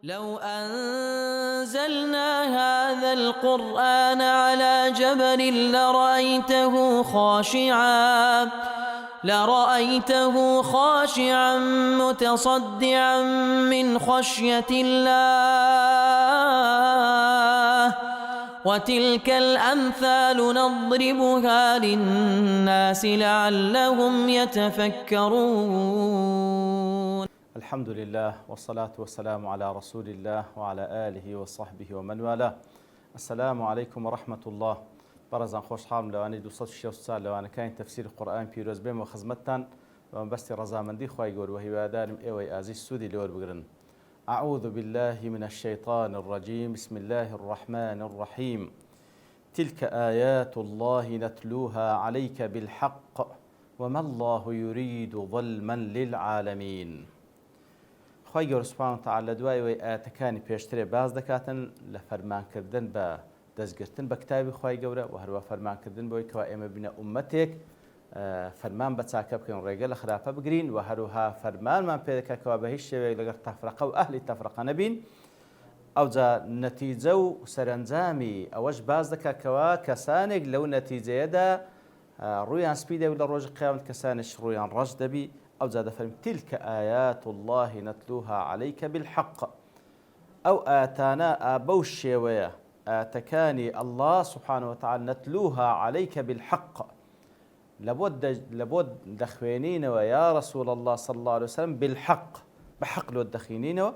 لو أنزلنا هذا القرآن على جبل لرأيته خاشعا متصدعا من خشية الله. وتلك الأمثال نضربها للناس لعلهم يتفكرون. الحمد لله والصلاة والسلام على رسول الله وعلى آله وصحبه ومن والاه. السلام عليكم ورحمة الله. برزان خوش حال لواني 260 سال لواني كاين تفسير القرآن بيروز بهم وخزمتان ومن بستي رزامندي خواهي قول وهي وادارم ايوي ازي السودي لور بقرن. أعوذ بالله من الشيطان الرجيم. بسم الله الرحمن الرحيم. تلك آيات الله نتلوها عليك بالحق وما الله يريد ظلما للعالمين. خی گەورە سوبحانە وتەعالە دوایەوەی ئاەتەکانی پێشترێ باز دەکاتن لە فەرمانکردن بە دەستگرتن بە کتابی خی گەورە و هەروە فەرمانکردن بۆی کەوا ئێمە بنە ئومەتێک فەرمان بە چاکە بکەین ڕێگە لە خراپە بگرین و هەروها فەرمانمان پێ دەکاتەوە بە هیچ شێوەیەک لەگەڵ تەفرەقە و ئەهلی تەفرەقە نەبین. ئەوجا نەتیجە و سەرنجامی ئەوەش باز دەکاتەوە کەسانێک لەو نەتیجەیەدا ڕوویان سپی دەبێت لە ڕۆژی قیامەت کەسانش ڕوویان ڕەش دەبی. أو زاد فرم تلك آيات الله نتلوها عليك بالحق أو آتانا أبو الشيوية آتكاني الله سبحانه وتعالى نتلوها عليك بالحق لابد دخوينين ويا رسول الله صلى الله عليه وسلم بالحق بحق لو الدخينين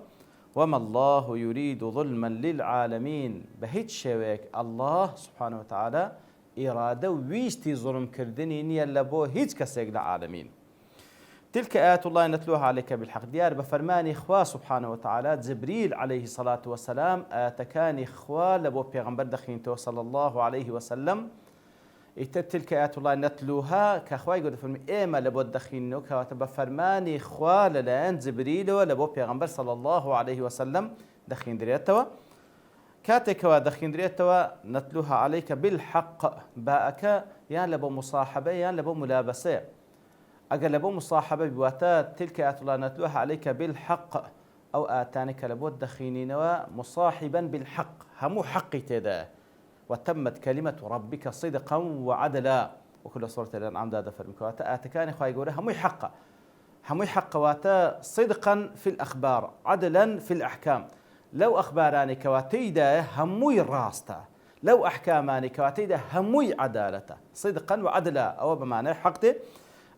وما الله يريد ظلما للعالمين بهيت شيويك الله سبحانه وتعالى إرادة ويستي ظلم كردني نيا لبو هيت كسيق للعالمين. تلك آيات الله نتلوها عليك بالحق ديار بفرماني إخوة سبحانه وتعالى جبريل عليه الصلاة والسلام آتكاني إخوة لبو بيغمبر دخينته صلى الله عليه وسلم تلك آيات الله نتلوها كأخوة يقول فرمي إيما لبو دخينه كواتب فرماني إخوة للآن جبريل لبو بيغمبر صلى الله عليه وسلم دخين دريتوا كاتك ودخين دريتوا نتلوها عليك بالحق باءك يا لبو مصاحبة يا لبو ملابسة أقل لبو مصاحبة بواتات تلك آيات الله نتلوها عليك بالحق أو آتانك لبو الدخينين ومصاحبا بالحق همو حقي تدا وتمت كلمة ربك صدقا وعدلا وكل سورة الأنعام دا فرمك واتا آتكاني خواهي قوله همو حق واتا صدقا في الأخبار عدلا في الأحكام. لو أخباراني كواتيدا هموي راستا لو أحكاماني كواتيدا هموي عدالته صدقا وعدلا أو بمعنى حقته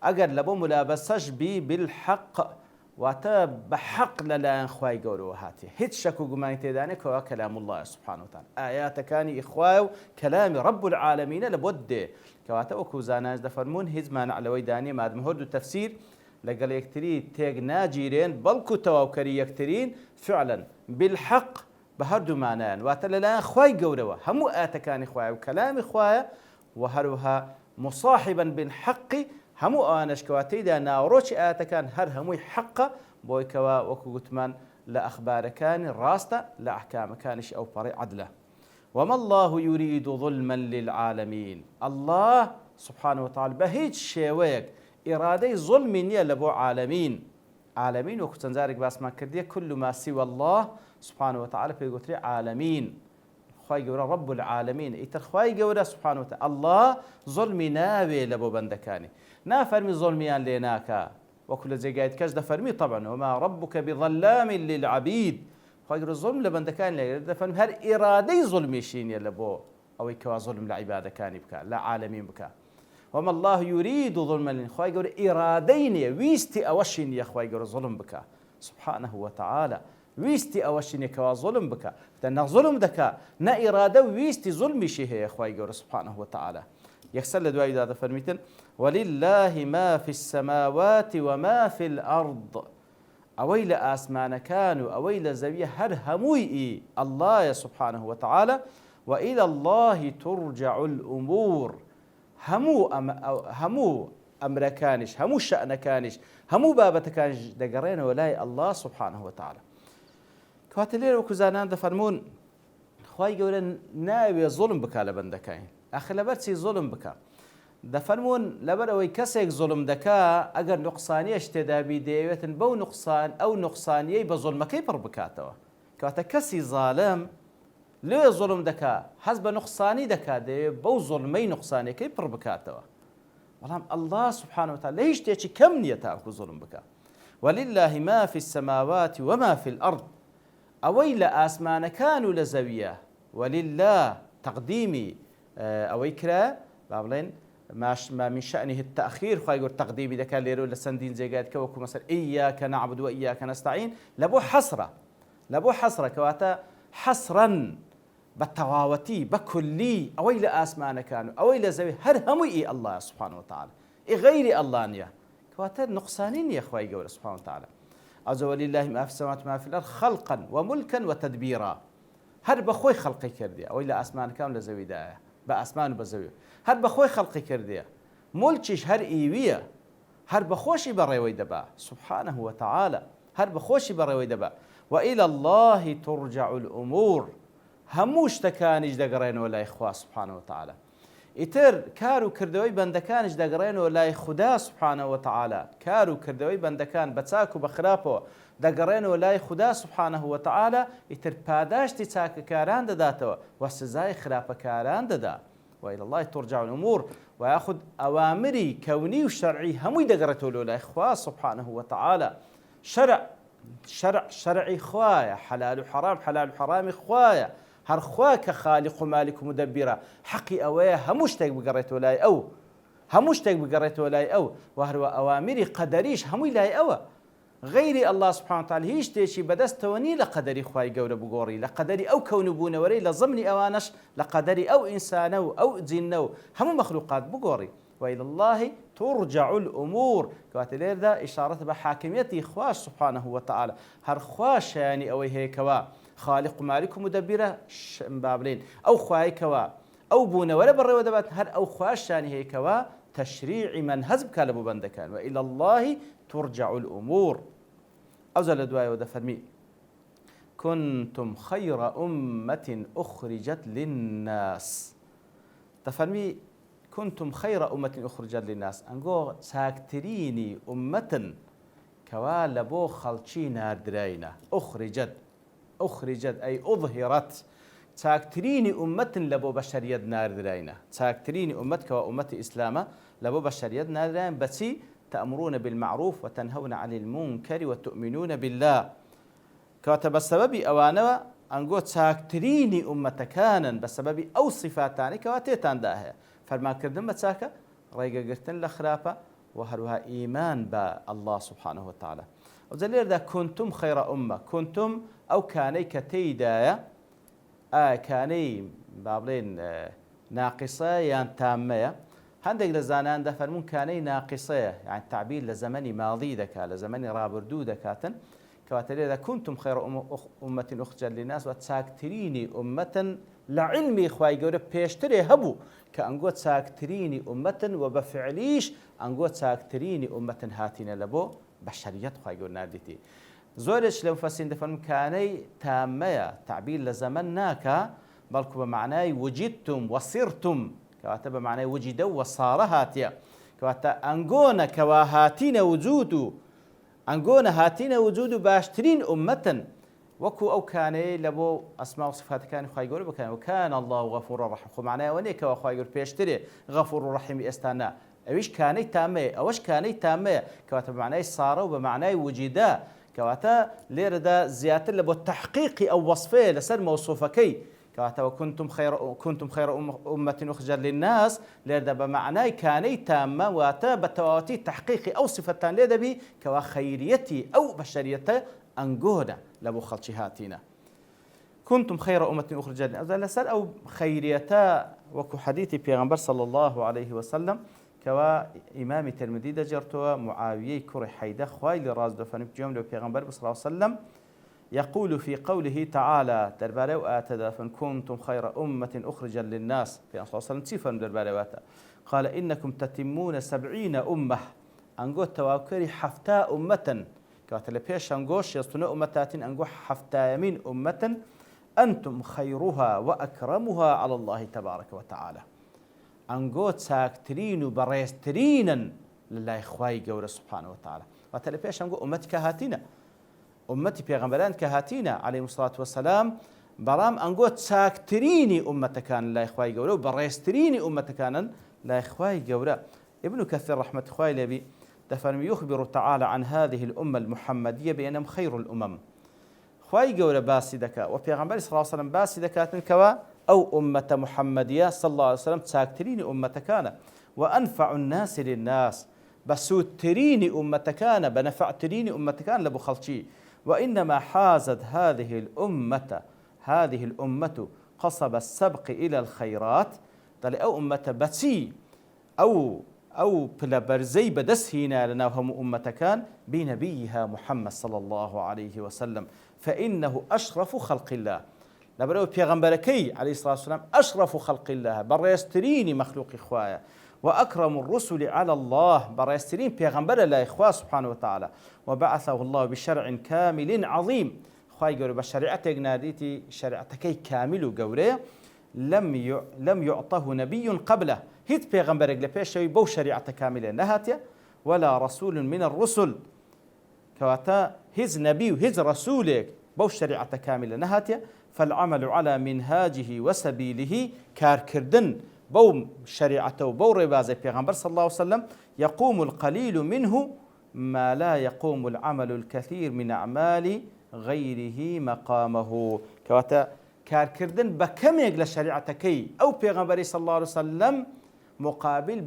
أجر لبو ملابسش بي بالحق واتا بحق للا إخواي قولوا هاتي هيت شكو قماني تيدانك هو كلام الله سبحانه وتعالى آيات كاني إخواي كلام رب العالمين لبود كواتا وكوزاناج دفرمون هزمان على ويداني مادم هردو التفسير لقال يكتري تيق ناجيرين بلكو تواوكري يكترين فعلا بالحق بهردو معنان واتا للا إخواي قولوا همو آيات كاني إخواي وكلام إخواي وهروها مصاحبا بالحق همو آنش كواتيدا ناوروش آتكان هر هموي حقا بوي كوا وكو قتمان لا أخبار كان راستا لا أحكام كانش أو بري عدله. وما الله يريد ظلما للعالمين. الله سبحانه وتعالى بهيج شيويك إرادي ظلم لبو عالمين وكو تنزارك باس ما كردية كل ما سوى الله سبحانه وتعالى في قتري عالمين خواهي قورا رب العالمين إيتر خواهي قورا سبحانه وتعالى الله ظلمي ناوي لبو بندكاني نا فرمي ظلميان ليناكا وكل زي قايد كاش دا فرمي طبعا وما ربك بظلام للعبيد خواهي قورا الظلم لبندكاني لأ فرمي هر إرادي ظلمي شين يلبو أو يكوا ظلم لعبادة كاني بكا لا عالمين بكا. وما الله يريد ظلما خواهي قورا إرادين ويستي أوشين يا خواهي قورا ظلم بكا سبحانه وتعالى ويستي أوشين كوا ظلم بك لأن ظلم دكا نا إرادة ويستي ظلم شيء يا أخوي جور سبحانه وتعالى يكسل دعاء هذا فرميتن ولله ما في السماوات وما في الأرض أويل آسمان كانوا أويل زوية هر هموي الله سبحانه وتعالى وإلى الله ترجع الأمور همو أمر كانش همو شأن كانش همو بابة كانش دقرين ولاي الله سبحانه وتعالى. كواتلير وكوزانان دفرمون خواهي قولن ناوي ظلم بكا لبندكاين أخي لبرسي ظلم بكا دفرمون لبروي كسيك ظلم دكا أجر نقصانية اشتدابي ديوة بو نقصان أو نقصانية بظلم كيف ربكاتوا کەواتە کەسی ظالم لێ زوڵم دەکا حەز بە نوقسانی دەکات دەیێ بەو زوڵمەی نوقسانەکەی پڕ بکاتەوە بەڵام الله سبحانه وتعالى لە هیچ شتێکی کەم نییە تاکو زوڵم بکات ولله ما في السماوات وما في الأرض ئەوەی لە ئاسمانەکان و لە زەویە ولله تقدیمی ئەوەی کرا با بڵێن ما من شأنه التأخير خواهي يقول تقديمي دكا ليرو لسندين زيقات كوكو مثلا إياك نعبد وإياك نستعين لبو حسرة كواتا حسرا بالتواوتي بكلي أويل آسمان كانوا أويل زوي هر همي الله سبحانه وتعالى غير الله نيا كواتا نقصانين يا أخوي يقول سبحانه وتعالى عز ولله ما في السماوات ما في الأرض خلقا وملكا وتدبيرا هر بخوي خلقي كردي أويل آسمان كانوا لزوي دايا بأسمان وبزوي هر بخوي خلقي كرديه ملكش هر إيوية هر بخوشي بريوي دبا سبحانه وتعالى هر بخوشي بريوي دبا وإلى الله ترجع الأمور هموش تكانج دقرين ولا إخوة سبحانه وتعالى إتر كارو كردوي بندكانج دقرين ولا خدا سبحانه وتعالى كارو كردوي بندكان بتساكو بخرابو دقرين ولا خدا سبحانه وتعالى إتر باداش تساك كاران دداتو وسزاي خراب كاران ددا وإلى الله ترجع الأمور ويأخذ أوامري كوني وشرعي هم يدقرته له إخوة سبحانه وتعالى شرعي خوايا حلال وحرام حلال وحرام خوايا هر خواك خالق مالك مدبرة حقي أويه هموش تيك بقريته لاي أو هموش تيك بقريته لاي أو وهو أوامري قدريش هم لاي أو غيري الله سبحانه وتعالى هيش تيشي بدستوني لقدري خواي قول بقوري لقدري أو كون بون وري لضمني أوانش لقدري أو إنسانو أو جنو هم مخلوقات بقوري وإلى الله ترجع الأمور كواتلير ذا إشارة بحاكمية خواش سبحانه وتعالى هر خواش يعني أو هيكوا خالق مالك مدبرة بابلين أو خواي كوا أو بون ولا بري ودبات هر أو خواش يعني هيكوا تشريع من هزب كالبو بندكان وإلى الله ترجع الأمور أوزل دواء ودفرمي كنتم خير أمة أخرجت للناس تفرمي كنتم خير أمة أخرجت للناس أنقو ساكتريني أمة كوالبو خلشي ناردرينا أخرجت أي أظهرت ساكتريني أمة لبو بشرية ناردرينا ساكتريني أمة كوا أمة إسلامة لبو بشرية ناردرينا بسي تأمرون بالمعروف وتنهون عن المنكر وتؤمنون بالله كاتب بسبب أوانوا أنقو ساكتريني أمة كانا بسبب أو صفاتاني كواتيتان داها فرما كردن بتساكا ريقا قرتن لخرافة وهروها إيمان با الله سبحانه وتعالى وزلير ذا كنتم خير أمة كنتم أو كاني كتيدايا كاني بابلين ناقصة يان تامية هندق لزانان ده فرمون كاني ناقصة يعني تعبير لزمني ماضي دكا لزمني رابردو دكاتن كواتلي إذا كنتم خير أمة أخرجت للناس وتساكتريني أمة لعلمي إخوائي قولة بيشتري هبو كأنقو تساكتريني أمة وبفعليش أنقو تساكتريني أمة هاتين لبو بشرية إخوائي قول ناديتي زورش لو فاسين دفن كاني تامية تعبير لزمناك بلكو بمعناي وجدتم وصرتم كواتا بمعناي وجدوا وصار هاتيا كواتا أنقونا كواهاتين وجودو أنقونا هاتين وجودو باشترين أمة وكو أو كان لبو أسماء وصفات كان خواهي يقول بكان وكان الله غفور رحيم خو معناه ونيك وخواهي يقول بيشتري غفور رحيم استانا أويش كاني تامي أوش كاني تامي كواتا بمعناه صار وبمعناه وجدا كواتا ليردا زيادة لبو التحقيق أو وصفه لسر موصوفكي كواتا وكنتم خير أمة أخرجت للناس ليردا بمعناه كاني تامة واتا بتواتي تحقيقي أو صفتان ليردا بي كوا خيريتي أو بشريتي أنقونا لبو خلشي هاتينا كنتم خير أمة أخرجت للناس لسر أو خيريتا وكو حديث بيغمبر صلى الله عليه وسلم كوا إمام الترمذي دجرتوا معاوية كري حيدة خويل راز دفن بجمله بيغمبر صلى الله عليه وسلم يقول في قوله تعالى درباري وآتدافن كنتم خير أمة أخرجت للناس في صلى الله عليه وسلم صفا درباري وآتا قال إنكم تتمون 70 أمة أنقو تواكري حفتا أمة كاتل بيش أنقوش يصنع أمتات أنقو حفتا يمين أمة أنتم خيرها وأكرمها على الله تبارك وتعالى أنقو تساكترين وبريسترين لله إخواي قول سبحانه وتعالى واتل بيش أنقو أمتك هاتنا أمتي بيغمبران كهاتينا عليه الصلاة والسلام بەڵام ئەنگۆ چاکترینی ئومەتەکان لای خوای گەورە و بەڕێزترینی ئومەتەکانن لای خوای گەورە. ابن كثير رحمة خوای لێبی دەفەرمی يخبر تعالى عن هذه الأمة المحمدية بأنهم خير الأمم. خوای گەورە باسی دەکات و پێغەمبەری صلی الله عليه وسلم باسی دەکاتن کەوا ئەو ئومەتە محەممەدیە صلی الله عليه وسلم چاکترینی ئومەتەکانە وأنفع الناس للناس بەسوودترینی ئومەتەکانە بەنەفعترینی ئومەتەکان لە بۆ خەڵکی. وإنما حازت هذه الأمة قصب السبق إلى الخيرات دل أو أمة بتي أو بلا برزي بدس هنا لنا هم أمة كان بنبيها محمد صلى الله عليه وسلم فإنه أشرف خلق الله لبرو بيغمبركي عليه الصلاة والسلام أشرف خلق الله بريسترين مخلوق إخوايا وأكرم الرسل على الله بريسترين بيغمبر الله إخوة سبحانه وتعالى وبعثه الله بشرع كامل عظيم خواهي قولوا بشريعتك ناديتي شريعتكي كامل وقوري لم يعطه نبي قبله هيت بيغمبرك لبيشوي بو شريعة كاملة نهاتيا ولا رسول من الرسل كواتا هز نبي وهز رسولك بو شريعة كاملة نهاتيا فالعمل على منهاجه وسبيله كاركردن بو شريعته وبو ربازة بيغمبر صلى الله عليه وسلم يقوم القليل منه ما لا يقوم العمل الكثير من أعمال غيره مقامه كواتا كاركردن بكميك لشريعتكي أو بيغمبري صلى الله عليه وسلم مقابل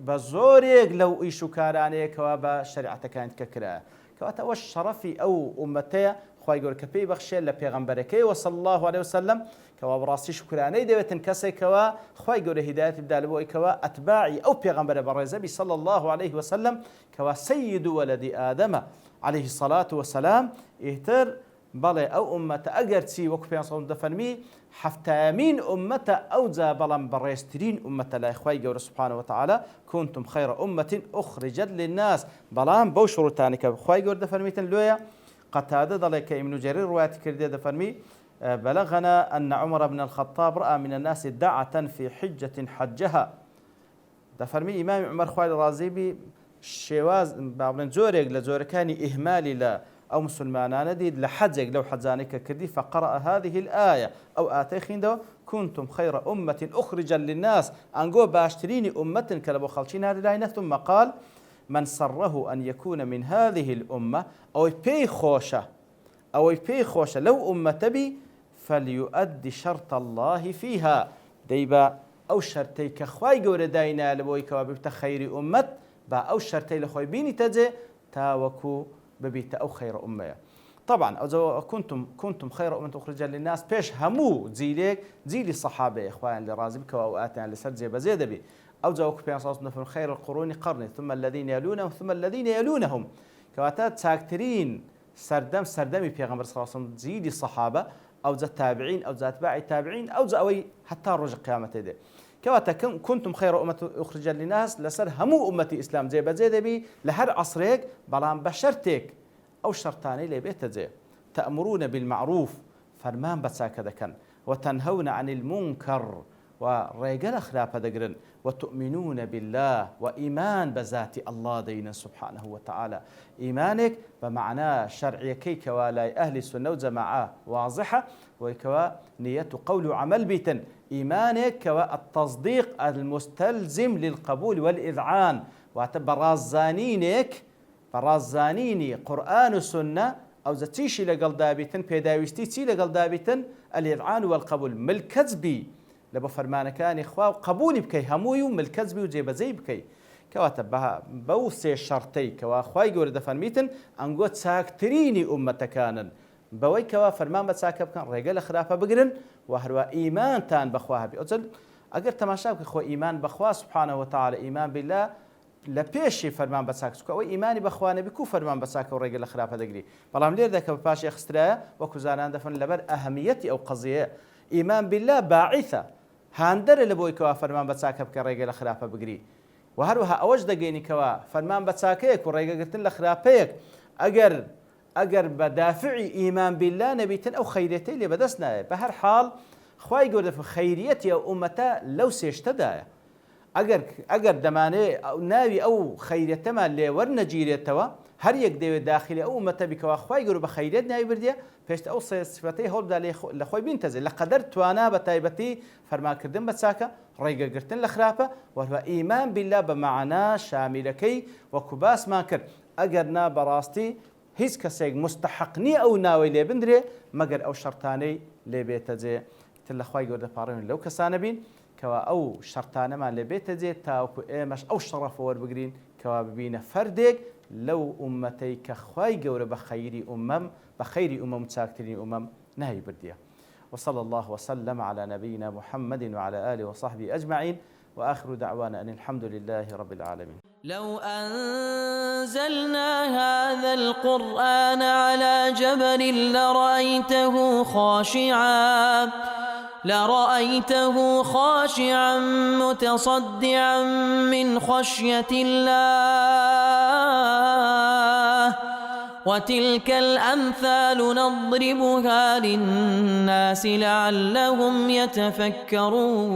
بزوريك لو إيشو كارانيك وابا شريعتك أنت ككرا كواتا والشرفي أو أمتي خواهي يقول كبي بخشي لبيغمبركي وصلى الله عليه وسلم كوا براسي شكراني ديوتن كسي كوا خواهي يقول هداية بدالبوي كوا أتباعي أو بيغمبر برزبي صلى الله عليه وسلم كوا سيد ولد آدم عليه الصلاة والسلام اهتر بلى أو أمة أجرتي وكفي صوم دفنمي حفتامين أمة أوزا بلم بريسترين أمة لا إخوي جور سبحانه وتعالى كنتم خير أمة أخرجت للناس بلام بوشرو تاني كإخوي جور دفنميتن لويا قتادة ضلك ابن جرير رواية كردية دفنمي بلغنا أن عمر بن الخطاب رأى من الناس دعة في حجة حجها دفرمي إمام عمر خوالي رازيبي شواز بابن زوريك لزوركاني إهمالي لا أو مسلمان نديد لحجك لو حجانك كردي فقرأ هذه الآية أو آتيخين دو كنتم خير أمة أخرجا للناس أنقو باشتريني أمة كلبو خلشين هذه الآية ثم قال من سره أن يكون من هذه الأمة أو يبي خوشة لو أمة تبي فليؤدي شرط الله فيها ديبا أو شرطي كخواي قول داينا لبوي كواببت خير أمة با أو شرطي لخواي بيني تجي تاوكو ببيت أو خير أمة طبعا أو كنتم خير أمة أخرجا للناس بيش همو زيلي الصحابة إخوان اللي رازبك وأوقاتنا اللي سرد زي بزيد بي أو زوك بيان صاصنا في خير القرون قرني ثم الذين يلونهم ثم الذين يلونهم كواتات ساكترين سردمي بيغمبر صلى الله عليه وسلم زيلي الصحابة أو ذا التابعين أو ذا أتباع التابعين أو ذا أوي حتى رجع قيامته دي كواتا كنتم خير أمة أخرجا للناس لسر همو أمتي إسلام زي بزيد بي لهر عصريك بلان بشرتك أو شرطاني لي بيت زي تأمرون بالمعروف فرمان بتساك ذكن وتنهون عن المنكر ورجال خلاف دقرن وتؤمنون بالله وإيمان بذات الله دينا سبحانه وتعالى إيمانك بمعنى شرعي كيك ولا أهل السنة والجماعة واضحة وكوا نية قول وعمل بيتن إيمانك كوا التصديق المستلزم للقبول والإذعان برازانيني قرآن وسنة أو زتيشي لقل دابتن بيداويستي تي لقل دابتن الإذعان والقبول ملكزبي لبا فرمان كان إخوة قبولي بكي هموي وملكزبي وجيب زي بكي كواتبها بوسي شرطي كوا أخوة يقول دفرميتن أنقو تساكتريني أمة كانن بوي كوا فرمان بتساكب كان رجال خلافة بقرن وهروا إيمان تان بخواه بي أجل أجر تماشاك إخوة إيمان بخواه سبحانه وتعالى إيمان بالله لبيشي فرمان بتساك أو إيماني بخوانه بكو فرمان بتساك ورجال خلافة دقري بلام لير ذاك بباشي خسترايا وكوزانان دفن لبر أهميتي أو قضية إيمان بالله باعثة هاندر لبوي كوا فرمان بتساكب كرجال خلافة بقري وهروها أوج دقيني كوا فرمان بتساكيك ورجال قلتن لخلافيك أجر بدافعي إيمان بالله نبيتن أو خيريتي اللي بدسنا بهر حال خواي يقول في خيريتي أو أمتا لو سيشتدايا أجر دماني أو ناوي أو خيريتما اللي ورنا جيريتوا هەر یەک دەوێت داخلی ئەو ئومەتە بیکەوە خوای گەورە بە خەیرێت ناوی بردیە پێشتر ئەو سفەتەی هەوڵدا لە خۆی بینتەزێت لە قەدەر توانا بە تایبەتی فەرمانکردن بە چاکە ڕێگەگرتن لە خراپە وەروە ئیمان بالله بە معنا شامیلەکەی وەکو باسمان کرد ئەگەر نا بەڕاستی هیچ کەسێک مستحق نییە ئەو ناوەی لێ بندرێ مەگەر ئەو شەرتانەی لێ بێتە جێ تر لە خوای گەورە دەپاڕێن لەو کەسانە بین کەوا ئەو شەرتانەمان لێ بێتە جێ تاوەکو ئێمەش ئەو شەڕەفە وەربگرین کەوا ببینە فەردێک لەو ئومەتەی کە خوای گەورە بە خەیری ئومەم چاکترین ئومەم ناوی بردیە. وصلى الله وسلم على نبينا محمد وعلى آله وصحبه أجمعين وآخر دعوانا أن الحمد لله رب العالمين. لو أنزلنا هذا القرآن على جبل لرأيته خاشعا متصدعا من خشية الله وتلك الأمثال نضربها للناس لعلهم يتفكرون.